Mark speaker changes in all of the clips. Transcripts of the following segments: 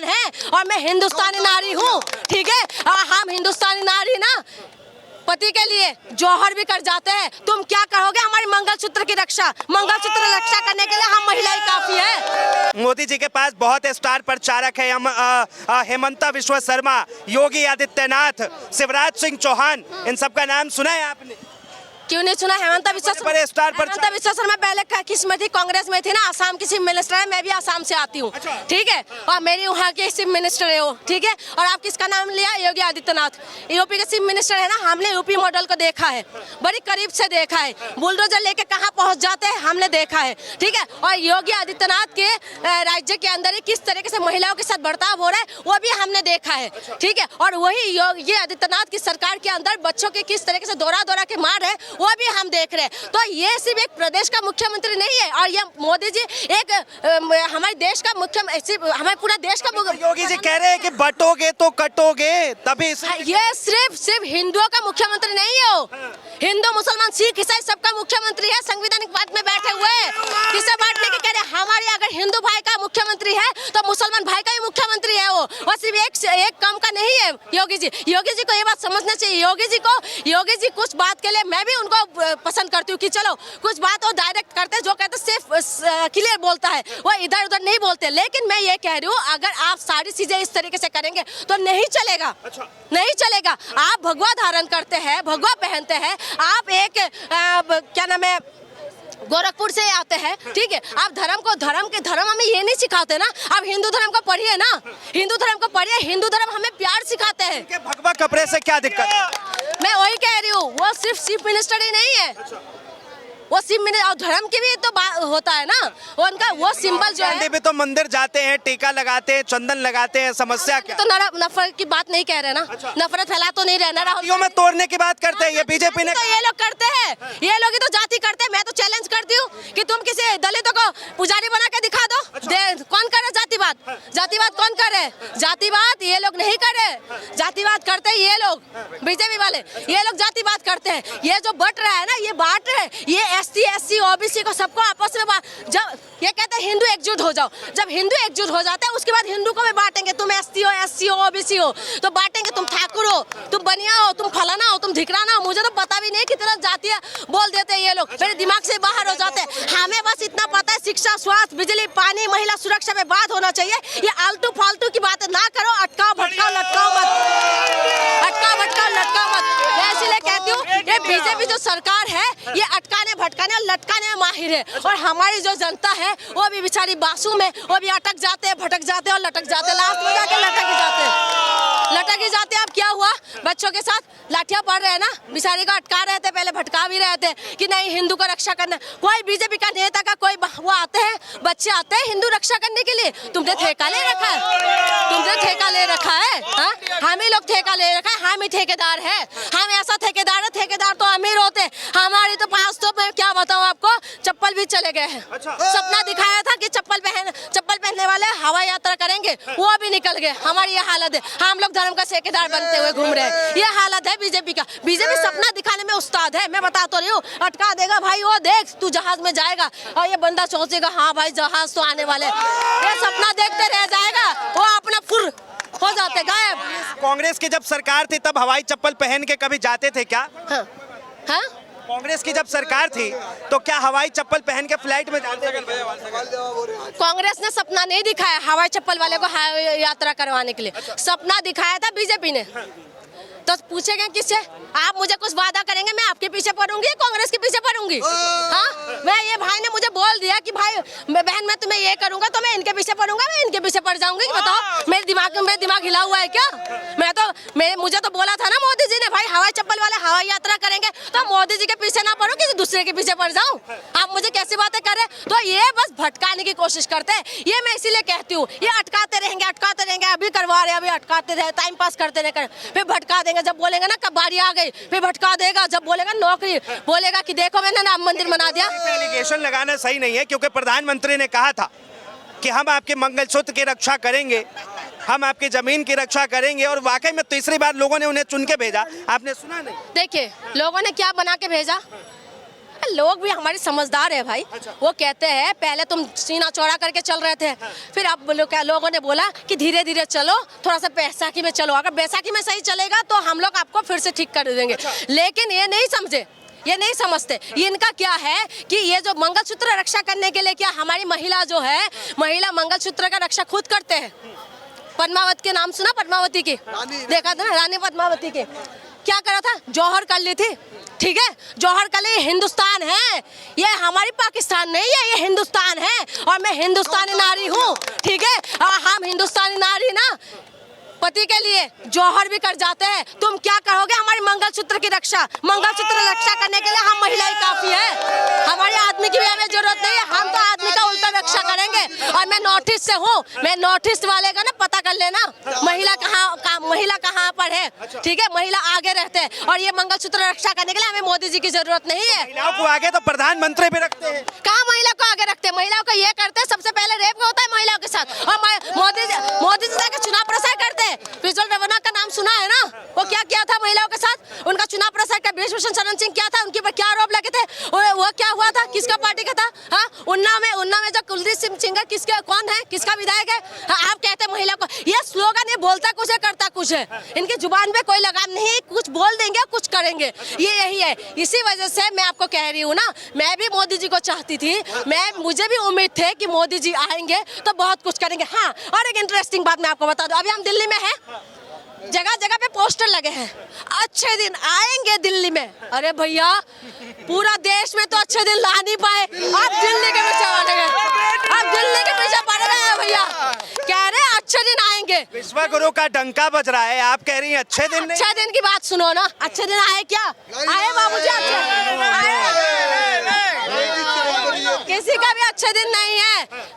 Speaker 1: हिंदुस्तान है और मैं हिंदुस्तानी नारी हूँ, ठीक है। हम हिंदुस्तानी नारी ना पति के लिए जौहर भी कर जाते हैं। तुम क्या करोगे हमारी मंगलसूत्र की रक्षा? मंगलसूत्र रक्षा करने के लिए हम महिला ही काफी है।
Speaker 2: मोदी जी के पास बहुत स्टार प्रचारक है, हेमंता विश्व शर्मा, योगी आदित्यनाथ, शिवराज सिंह चौहान, इन सब का नाम सुना है आपने?
Speaker 1: क्यों नहीं सुना? हेमंता विश्व शर्मा पहले किस में थी? कांग्रेस में थी ना। आसाम की चीफ मिनिस्टर है, मैं भी आसाम से आती हूँ, ठीक है, और मेरी वहाँ की चीफ मिनिस्टर है वो, ठीक है। और आप किसका नाम लिया? योगी आदित्यनाथ, यूपी के चीफ मिनिस्टर है ना। हमने यूपी मॉडल को देखा है, बड़ी करीब से देखा है, बुलडोजर लेके कहाँ पहुँच जाते हैं हमने देखा है, ठीक है। और योगी आदित्यनाथ के राज्य के अंदर ही किस तरीके से महिलाओं के साथ बर्ताव हो रहा है वो भी हमने देखा है, ठीक है। और वही योगी आदित्यनाथ की सरकार के अंदर बच्चों के किस तरीके से दौरा दौरा के मार है वो भी हम देख रहे हैं। तो ये सिर्फ एक प्रदेश का मुख्यमंत्री नहीं है, और ये मोदी जी एक हमारे देश का हमारे पूरा देश का
Speaker 2: योगी जी कह रहे हैं कि बटोगे तो कटोगे, तभी
Speaker 1: ये सिर्फ हिंदुओं का मुख्यमंत्री नहीं है वो। हिंदू, मुसलमान, सिख, ईसाई सबका मुख्यमंत्री है। संवैधानिक बात में बैठे हुए किसे बांटने की कह रहे? हमारे अगर हिंदू भाई का मुख्यमंत्री है तो मुसलमान भाई का भी मुख्यमंत्री है वो सिर्फ एक काम का नहीं है योगी जी। योगी जी को ये बात समझना चाहिए। योगी जी कुछ बात के लिए मैं भी उनको पसंद करती हूँ कि चलो कुछ बात वो डायरेक्ट करते हैं, जो कहते सिर्फ क्लियर बोलता है, वो इधर उधर नहीं बोलते। लेकिन मैं ये कह रही हूँ अगर आप सारी चीजें इस तरीके से करेंगे तो नहीं चलेगा, नहीं चलेगा। आप भगवा धारण करते हैं, भगवा पहनते हैं, आप एक क्या नाम है गोरखपुर से आते हैं, ठीक है। आप धर्म हमें ये नहीं सिखाते ना। आप हिंदू धर्म को पढ़िए ना, हिंदू धर्म को पढ़िए। हिंदू धर्म हमें प्यार सिखाते हैं।
Speaker 2: भगवा कपड़े से क्या दिक्कत है?
Speaker 1: मैं वही कह रही हूँ, वो सिर्फ चीफ मिनिस्टर ही नहीं है, वो चीफ मिनिस्टर और धर्म की भी तो बात होता है ना। उनका वो सिंबल जो है,
Speaker 2: भी तो मंदिर जाते हैं, टीका लगाते हैं, चंदन लगाते हैं, समस्या क्या?
Speaker 1: तो नफरत की बात नहीं कह रहे ना। नफरत फैला तो नहीं रहना।
Speaker 2: राहुल में तोड़ने की बात करते हैं ये बीजेपी ने।
Speaker 1: तो ये लोग करते हैं, ये लोग ही तो जाति करते हैं। मैं तो चैलेंज करती हूँ कि तुम किसी दलितों को पुजारी बना के दिखा दो। कौन करे जातिवाद? जातिवाद कौन करे? जातिवाद ये लोग नहीं करे, जातिवाद करते हैं ये लोग, बीजेपी वाले। ये लोग जातिवाद करते हैं। ये जो बट रहा है ना, ये बांट रहे हैं, ये SC OBC को सबको आपस में जब ये कहते हैं हिंदू एकजुट हो जाओ, जब हिंदू एकजुट हो जाते हैं उसके बाद हिंदू को भी बांटेंगे। तुम SC हो OBC हो तो बांटेंगे, तुम ठाकुर हो, तुम बनिया हो, तुम फलाना हो, तुम धिकराना हो। मुझे तो पता भी नहीं कितना जातीय बोल देते हैं ये लोग, मेरे दिमाग से बाहर हो जाते हैं। हमें बस इतना पता है शिक्षा, स्वास्थ्य, बिजली, पानी, महिला सुरक्षा पे बात होना चाहिए। ये आलतू फालतू की बातें ना करो। अटकाओ भटकाओ लटकाओ मत, अटकाओ भटकाओ लटकाओ मत। मैं इसलिए कहती हूँ ये बीजेपी जो सरकार है ये अटकाने भटकाने और लटकाने में माहिर है। और हमारी जो जनता है वो भी बेचारी बासु में, वो भी अटक जाते हैं, भटक जाते हैं और लटक जाते हैं। लास्ट में जाके लटक ही जाते हैं, लटक ही जाते हैं। अब क्या हुआ? बच्चों के साथ लाठियां पड़ रहे हैं ना, बेचारी को अटका रहे थे, पहले भटका भी रहे थे कि नहीं हिंदू को रक्षा करना। कोई बीजेपी का नेता का कोई वो आते हैं, बच्चे आते हैं हिंदू रक्षा करने के लिए। तुमने ठेका ले रखा है, तुमने ठेका ले रखा है। हम ही लोग ठेका ले रखा है, हम ही ठेकेदार है। हम ऐसा ठेकेदार है, ठेकेदार तो अमीर होते, हमारी तो पास तो मैं क्या बताऊं आपको, चप्पल भी चले गए हैं। सपना दिखाया था कि चप्पल पहनने वाले हवाई यात्रा करेंगे, वो भी निकल गए। हमारी ये हालत है, हम लोग धर्म का ठेकेदार बनते हुए घूम रहे हैं। ये हालत है बीजेपी का। बीजेपी सपना दिखाने में उस्ताद है। मैं बता तो रही हूँ, अटका देगा भाई, वो देख तू जहाज में जाएगा और ये बंदा सोचेगा हाँ भाई जहाज तो आने वाले, ये सपना देखते रह जाएगा, वो अपना फुर हो जाते गायब।
Speaker 2: कांग्रेस की जब सरकार थी तब हवाई चप्पल पहन के कभी जाते थे क्या? हाँ? कांग्रेस की जब सरकार थी तो क्या हवाई चप्पल पहन के फ्लाइट में जाते थे?
Speaker 1: कांग्रेस ने सपना नहीं दिखाया हवाई चप्पल वाले को यात्रा करवाने के लिए। सपना दिखाया था बीजेपी ने। तो पूछेंगे किससे? आप मुझे कुछ वादा करेंगे, मैं आपके पीछे पड़ूंगी, कांग्रेस के पीछे पड़ूंगी? हाँ, मैं ये भाई ने मुझे बोल दिया कि भाई बहन मैं तुम्हें ये करूंगा तो मैं इनके पीछे पड़ूंगा, मैं इनके पीछे पड़ जाऊंगी। बताओ मेरे दिमाग हिला हुआ है क्या? मुझे तो बोला था ना मोदी जी ने, भाई हवाई चप्पल वाले हवाई यात्रा करेंगे तो मोदी जी के पीछे ना पड़ो, किसी दूसरे के पीछे पड़ जाऊं। आप मुझे कैसी बातें कर रहे? तो ये बस भटकाने की कोशिश करते हैं। ये मैं इसीलिए कहती हूँ, ये अटकाते रहेंगे, अभी करवा रहे, अभी अटकाते रहे, टाइम पास करते रहे, फिर भटका देंगे। जब बोलेंगे ना कब बारी आ गई फिर भटका देगा। जब बोलेगा नौकरी, बोलेगा कि देखो मैंने राम मंदिर बना दिया।
Speaker 2: एलिगेशन लगाना सही नहीं है, क्योंकि प्रधानमंत्री ने कहा था कि हम आपके मंगलसूत्र की रक्षा करेंगे, हम आपकी जमीन की रक्षा करेंगे, और वाकई में तीसरी बार लोगों ने उन्हें चुन के भेजा। आपने सुना नहीं?
Speaker 1: देखिए लोगों ने क्या बना के भेजा। लोग भी हमारे समझदार है भाई। वो कहते हैं पहले तुम सीना चौड़ा करके चल रहे थे, फिर अब लोगों ने बोला कि धीरे धीरे चलो, थोड़ा सा बैसाखी में चलो। अगर बैसाखी में सही चलेगा तो हम लोग आपको फिर से ठीक कर देंगे। लेकिन ये नहीं समझे, ये नहीं समझते। ये इनका क्या है कि ये जो मंगलसूत्र रक्षा करने के लिए, क्या हमारी महिला जो है, महिला मंगलसूत्र का रक्षा खुद करते हैं। पद्मावती के नाम सुना, पद्मावती की देखा था ना, रानी पद्मावती के क्या करा था, जौहर कर ली थी। ठीक है, जौहर कर ली। हिंदुस्तान है ये, हमारी पाकिस्तान नहीं है, ये हिंदुस्तान है और मैं हिंदुस्तानी नारी हूँ। ठीक है, हम हिंदुस्तानी नारी ना पति के लिए जौहर भी कर जाते हैं। तुम क्या करोगे हमारी मंगलसूत्र की रक्षा? मंगलसूत्र रक्षा करने के लिए हम महिलाएं काफी है, हमारे आदमी की भी हमें जरूरत नहीं है। हम तो आदमी का उल्टा रक्षा करेंगे। और मैं नॉर्थ ईस्ट से हूँ, मैं नॉर्थ ईस्ट वाले का ना पता कर लेना महिला कहाँ पर है। ठीक है, महिला आगे रहते हैं और ये मंगलसूत्र रक्षा करने के लिए हमें मोदी जी की जरूरत नहीं है।
Speaker 2: महिलाओं को आगे तो प्रधानमंत्री भी रखते हैं।
Speaker 1: कहाँ महिला को आगे रखते हैं? महिलाओं को ये करते हैं, सबसे पहले रेप होता है महिलाओं के साथ। और मोदी जी जाके चुनाव प्रसार करते हैं। विजल रवना का नाम सुना है ना, वो क्या किया था महिलाओं के साथ? उनका चुनाव प्रसार का ब्रिजभूषण शरण सिंह क्या था, उनके ऊपर क्या आरोप लगे थे? वो क्या हुआ था, किसका पार्टी का था? हाँ, उन्ना में जो कुलदीप सिंह सेंगर किसका, कौन है, किसका विधायक है? हाँ, आप कहते हैं महिला को। ये स्लोगन ये बोलता कुछ है करता कुछ है, इनकी जुबान पे कोई लगाम नहीं, कुछ बोल देंगे कुछ करेंगे, ये यही है। इसी वजह से मैं आपको कह रही हूँ ना, मैं भी मोदी जी को चाहती थी, मुझे भी उम्मीद थे कि मोदी जी आएंगे तो बहुत कुछ करेंगे। हाँ, और एक इंटरेस्टिंग बात मैं आपको बता दूं, अभी हम दिल्ली में हैं, जगह जगह पे पोस्टर लगे हैं, अच्छे दिन आएंगे दिल्ली में। अरे भैया, पूरा देश में तो अच्छे दिन ला नहीं पाए, आप दिल्ली के पीछे पड़ गए, आप दिल्ली के पीछे पड़ गए हैं भैया। कह रहे हैं अच्छे दिन आएंगे,
Speaker 2: विश्व गुरु का डंका बज रहा है, आप कह रही हैं अच्छे दिन नहीं।
Speaker 1: अच्छे दिन की बात सुनो ना, अच्छे दिन आए क्या? आए बाबूजी, किसी का भी अच्छे दिन नहीं है।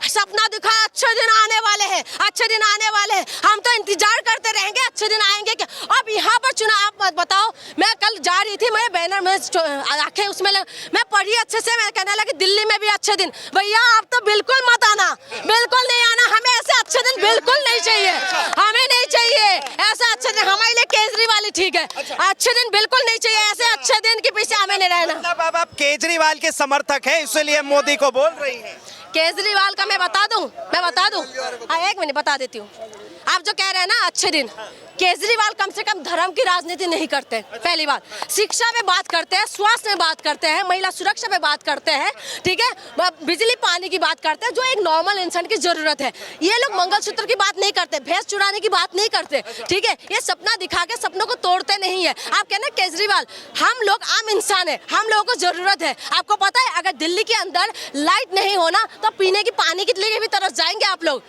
Speaker 1: सपना दिखा अच्छे दिन आने वाले हैं, अच्छे दिन आने वाले हैं, हम तो इंतजार करते रहेंगे अच्छे दिन आएंगे क्या। अब यहाँ पर चुनाव, आप बताओ, मैं कल जा रही थी, मेरे बैनर में आंखें उसमें मैं पढ़ी अच्छे से, मैं कहने लगी दिल्ली में भी अच्छे दिन। भैया आप तो बिल्कुल मत आना, बिल्कुल नहीं आना, हमें ऐसे अच्छे दिन बिल्कुल नहीं चाहिए, हमें नहीं चाहिए ऐसा अच्छे दिन। हमारे लिए केजरीवाल ही ठीक है, अच्छे दिन बिल्कुल नहीं चाहिए, ऐसे अच्छे दिन के पीछे हमें नहीं रहना।
Speaker 2: मतलब आप केजरीवाल के समर्थक है, इसलिए मोदी को बोल रही है।
Speaker 1: केजरीवाल का मैं बता दूं, एक मिनट बता देती हूँ। आप जो कह रहे हैं ना अच्छे दिन, केजरीवाल कम से कम धर्म की राजनीति नहीं करते। पहली बात, शिक्षा में बात करते हैं, स्वास्थ्य में बात करते हैं, महिला सुरक्षा में बात करते हैं, ठीक है, बिजली पानी की बात करते हैं, जो एक नॉर्मल इंसान की जरूरत है। ये लोग मंगलसूत्र की बात नहीं करते, भैंस चुराने की बात नहीं करते, ठीक है। ये सपना दिखा के सपनों को तोड़ते नहीं है। आप कहना केजरीवाल, हम लोग आम इंसान है, हम लोगों को जरूरत है। आपको पता है अगर दिल्ली के अंदर लाइट नहीं होना तो पीने की पानी के लिए भी तरस जाएंगे आप लोग,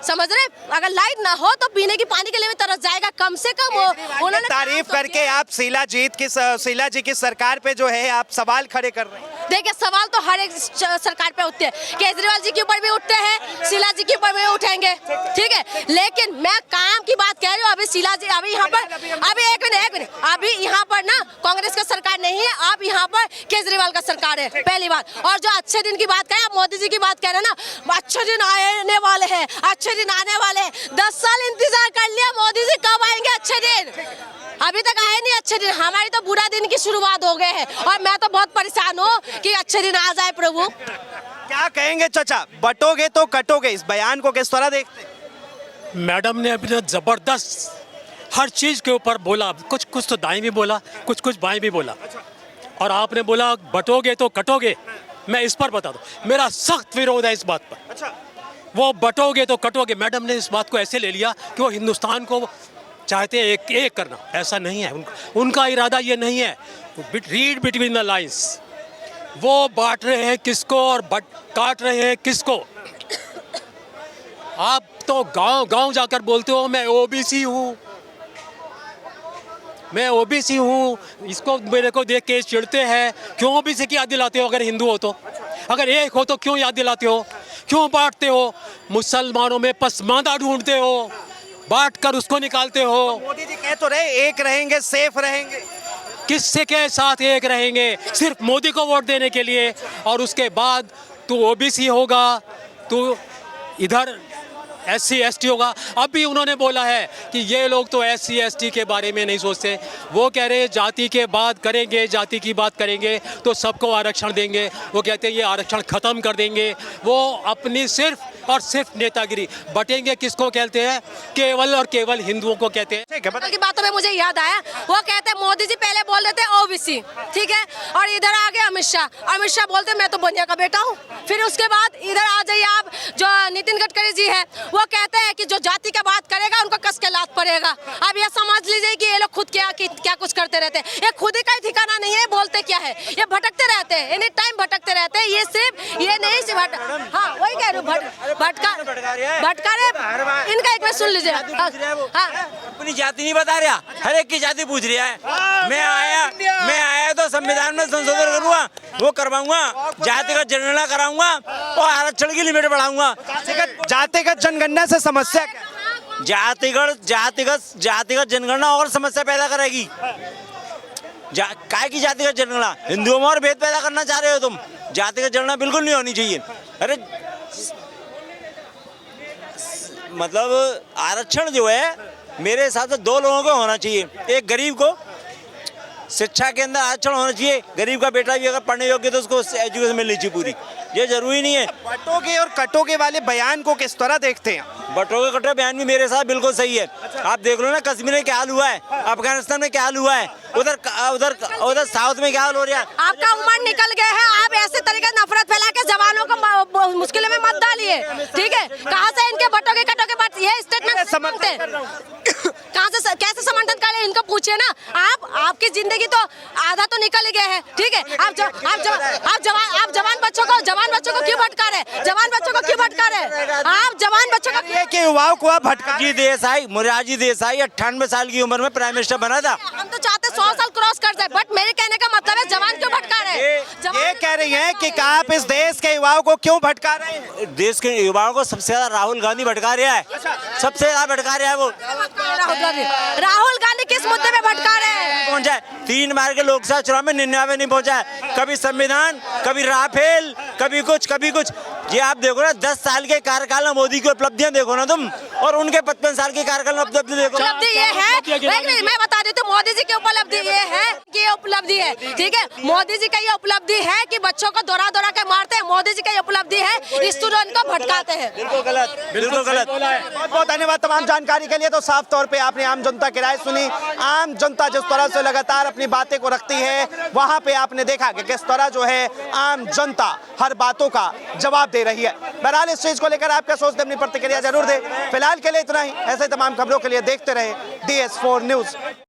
Speaker 1: समझ रहे? अगर लाइट ना हो तो पीने की पानी के लिए भी तरस जाएगा। कम से कम उन्होंने
Speaker 2: तारीफ करके आप शीला जी की सरकार पे जो है आप सवाल खड़े कर रहे हैं।
Speaker 1: देखिए, सवाल तो हर एक सरकार पे उठते हैं, केजरीवाल जी के ऊपर भी उठते हैं, शीला जी के ऊपर भी उठेंगे, ठीक है। लेकिन मैं काम की बात कह रही हूँ। अभी शीला जी, अभी यहाँ पर, अभी एक मिनट, अभी यहाँ पर ना कांग्रेस का सरकार नहीं है, अब यहाँ पर केजरीवाल का सरकार है, पहली बात। और जो अच्छे दिन की बात करें, आप मोदी जी की बात कह रहे हैं ना, अच्छे दिन आने वाले हैं, अच्छे दिन आने वाले हैं। 10 साल इंतजार कर लिया, मोदी जी कब आएंगे अच्छे दिन? अभी तक आए नहीं अच्छे दिन। हमारी तो बुरा दिन की शुरुआत हो गए है और मैं तो बहुत परेशान हूँ कि अच्छे दिन आ जाए प्रभु।
Speaker 2: क्या कहेंगे चाचा, बटोगे तो कटोगे, इस बयान को किस तरह देखते हैं?
Speaker 3: मैडम ने अपना जबरदस्त हर चीज के ऊपर बोला, कुछ कुछ तो दाएं भी बोला, कुछ कुछ बाएं भी बोला। और आपने बोला बटोगे तो कटोगे, मैं इस पर बता दूं, मेरा सख्त विरोध है इस बात पर।
Speaker 2: अच्छा,
Speaker 3: वो बटोगे तो कटोगे, मैडम ने इस बात को ऐसे ले लिया कि वो हिंदुस्तान को चाहते हैं एक करना। ऐसा नहीं है, उनका इरादा ये नहीं है। रीड बिटवीन द लाइंस, वो बांट रहे हैं किसको और काट रहे हैं किसको। आप तो गांव जाकर बोलते हो मैं ओबीसी हूँ, मैं ओबीसी हूँ, इसको मेरे को देख के चिढ़ते हैं। क्यों ओबीसी की याद दिलाते हो? अगर हिंदू हो तो, अगर एक हो तो क्यों याद दिलाते हो? क्यों बांटते हो? मुसलमानों में पसमानदा ढूंढते हो, बांट कर उसको निकालते हो।
Speaker 2: मोदी जी कह तो रहे एक रहेंगे, सेफ रहेंगे।
Speaker 3: किससे के साथ एक रहेंगे? सिर्फ मोदी को वोट देने के लिए। और उसके बाद तू ओबीसी होगा, तू इधर SC ST होगा। अभी उन्होंने बोला है कि ये लोग तो SC ST के बारे में नहीं सोचते, वो कह रहे हैं जाति के बात करेंगे, जाति की बात करेंगे तो सबको आरक्षण देंगे। वो कहते हैं ये आरक्षण ख़त्म कर देंगे। वो अपनी सिर्फ और सिर्फ नेतागिरी, बटेंगे किसको कहते हैं? केवल और केवल हिंदुओं को कहते हैं।
Speaker 2: ठीक है,
Speaker 1: कल की बातों में मुझे याद आया, वो कहते हैं मोदी जी पहले बोल रहे थे ओबीसी, ठीक है, और इधर आ गए अमित शाह बोलते मैं तो बनिया का बेटा हूँ। फिर उसके बाद इधर आ जाइए आप, जो नितिन गडकरी जी है वो कहते हैं कि जो जाति का बात करेगा उनको कस के लात पड़ेगा। अब ये समझ लीजिए कि ये लोग खुद क्या कुछ करते रहते हैं। ये खुद ही का ठिकाना नहीं है, बोलते क्या है, ये भटकते रहते हैं, एनी टाइम भटकते रहते हैं। ये सिर्फ ये नहीं सिर्फ हाँ वही कह रही हूँ, भटका रहे। इनका एक बार सुन लीजिए। हाँ
Speaker 4: अपनी जाति नहीं बता रहा, हर एक की जाति पूछ रहा है। मैं आया तो संविधान में संशोधन करूंगा, वो करवाऊंगा, जातिगत जनगणना कराऊंगा और आरक्षण की लिमिट बढ़ाऊंगा।
Speaker 2: जातिगत जनगणना से समस्या क्या?
Speaker 4: जातिगत जनगणना और समस्या पैदा करेगी। काय की जातिगत जनगणना? हिंदुओं में और भेद पैदा करना चाह रहे हो तुम। जातिगत जनगणना बिल्कुल नहीं होनी चाहिए। अरे मतलब आरक्षण जो है मेरे हिसाब से दो लोगों को होना चाहिए। एक गरीब को शिक्षा के अंदर आरक्षण होना चाहिए, गरीब का बेटा भी अगर पढ़ने योग्य तो उसको एजुकेशन मिलनी चाहिए पूरी। ये जरूरी नहीं है।
Speaker 2: बटोगे और कटोगे वाले बयान को किस तरह देखते हैं?
Speaker 4: बटोगे कटोगे बयान भी मेरे साथ बिल्कुल सही है। आप देख लो ना कश्मीर में क्या हाल हुआ है, अफगानिस्तान में क्या हाल हुआ है, उधर साउथ में क्या हाल हो रहा है।
Speaker 1: आपका उम्र निकल गया है, आप ऐसे तरीके से नफरत फैला के जवानों को मुश्किल में मत डालिए, ठीक है। कहाँ से इनके बटोगे कटोगे बात ये स्टेटमेंट समझते कहाँ से कैसे समर्थन कर रहे इनको पूछिए ना। आपकी जिंदगी तो आधा तो निकल गया है, ठीक है। आप जवान बच्चों को क्यों भटका रहे? जवान बच्चों को क्यों भटका रहे? आप जवान बच्चों को
Speaker 2: के युवाओं को आप भटका।
Speaker 4: मोरारजी देसाई 98 साल की उम्र में प्राइम मिनिस्टर बना था।
Speaker 1: हम तो चाहते 100 साल क्रॉस कर जाए, बट मेरे कहने का मतलब है जवान क्यों भटका रहे हैं?
Speaker 2: ये कह रही हैं कि आप इस देश के युवाओं को क्यों भटका रहे हैं?
Speaker 4: देश के युवाओं को सबसे ज्यादा राहुल गांधी भटका रहा है, सबसे ज्यादा भटका रहा है वो।
Speaker 1: राहुल गांधी किस मुद्दे पे भटका रहे हैं?
Speaker 4: पहुंचा है 3 बार के लोकसभा चुनाव में 99 नहीं पहुंचा है। कभी संविधान, कभी राफेल, कभी कुछ। ये आप देखो ना 10 साल के कार्यकाल में मोदी की उपलब्धियां देखो ना तुम, और उनके 55 साल के कार्यकाल में उपलब्धि देखो।
Speaker 1: उपलब्धि ये है, मैं बता देती हूँ, मोदी जी की उपलब्धि ये है कि ये उपलब्धि है, ठीक है। मोदी जी का ये उपलब्धि है कि बच्चों को दौरा के मारते हैं। मोदी जी का ये उपलब्धि है स्टूडेंट को भटकाते हैं।
Speaker 4: बिल्कुल गलत।
Speaker 2: बहुत बहुत धन्यवाद तमाम जानकारी के लिए। तो साफ तौर पे आपने आम जनता की राय सुनी। आम जनता जिस तरह से लगातार अपनी बातें को रखती है, वहां पे आपने देखा कि किस तरह जो है आम जनता हर बातों का जवाब दे रही है। बहरहाल इस चीज को लेकर आपका सोचते अपनी प्रतिक्रिया जरूर दे। फिलहाल के लिए इतना ही। ऐसे तमाम खबरों के लिए देखते रहे DS4 न्यूज।